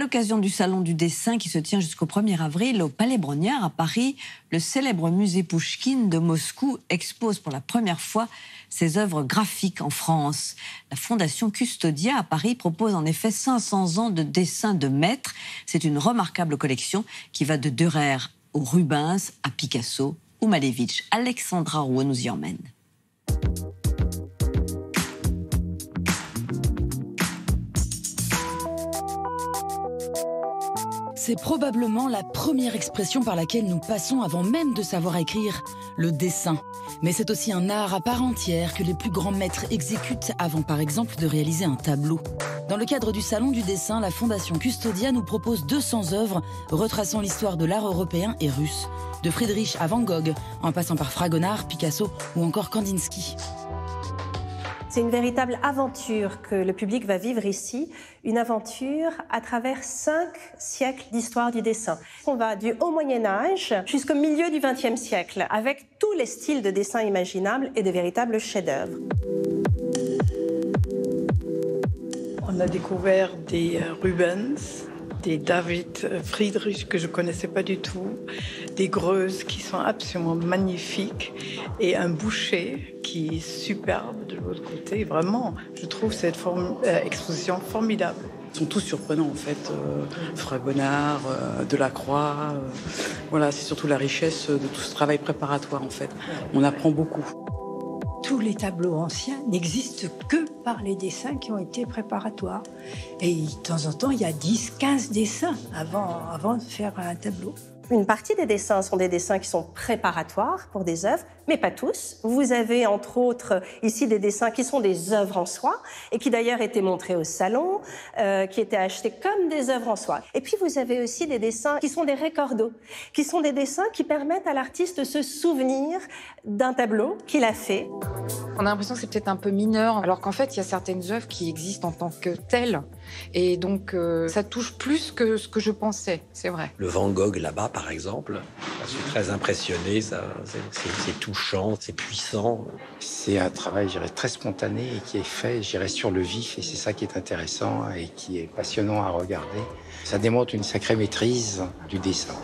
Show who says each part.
Speaker 1: l'occasion du Salon du dessin qui se tient jusqu'au 1er avril au Palais Brongniart à Paris, le célèbre musée Pouchkine de Moscou expose pour la première fois ses œuvres graphiques en France. La Fondation Custodia à Paris propose en effet 500 ans de dessins de maîtres. C'est une remarquable collection qui va de Dürer au Rubens à Picasso ou Malevich. Alexandra Rouault nous y emmène.
Speaker 2: C'est probablement la première expression par laquelle nous passons avant même de savoir écrire, le dessin. Mais c'est aussi un art à part entière que les plus grands maîtres exécutent avant par exemple de réaliser un tableau. Dans le cadre du Salon du dessin, la Fondation Custodia nous propose 200 œuvres retraçant l'histoire de l'art européen et russe. De Friedrich à Van Gogh, en passant par Fragonard, Picasso ou encore Kandinsky.
Speaker 3: C'est une véritable aventure que le public va vivre ici, une aventure à travers 5 siècles d'histoire du dessin. On va du haut Moyen-Âge jusqu'au milieu du XXe siècle, avec tous les styles de dessin imaginables et de véritables chefs-d'œuvre.
Speaker 4: On a découvert des Rubens, des David Friedrich que je ne connaissais pas du tout, des Greuze qui sont absolument magnifiques et un Boucher qui est superbe de l'autre côté. Vraiment, je trouve cette exposition formidable.
Speaker 5: Ils sont tous surprenants en fait, Fragonard, Delacroix. Voilà, c'est surtout la richesse de tout ce travail préparatoire en fait. On apprend beaucoup.
Speaker 6: Tous les tableaux anciens n'existent que par les dessins qui ont été préparatoires. Et de temps en temps, il y a 10, 15 dessins avant de faire un tableau.
Speaker 3: Une partie des dessins sont des dessins qui sont préparatoires pour des œuvres, mais pas tous. Vous avez entre autres ici des dessins qui sont des œuvres en soi et qui d'ailleurs étaient montrés au salon, qui étaient achetés comme des œuvres en soi. Et puis vous avez aussi des dessins qui sont des recordos, qui sont des dessins qui permettent à l'artiste de se souvenir d'un tableau qu'il a fait.
Speaker 7: On a l'impression que c'est peut-être un peu mineur, alors qu'en fait, il y a certaines œuvres qui existent en tant que telles. Et donc, ça touche plus que ce que je pensais, c'est vrai.
Speaker 8: Le Van Gogh, là-bas, par exemple, je suis très impressionné, c'est touchant, c'est puissant.
Speaker 9: C'est un travail, je dirais, très spontané et qui est fait, je dirais, sur le vif. Et c'est ça qui est intéressant et qui est passionnant à regarder. Ça démontre une sacrée maîtrise du dessin.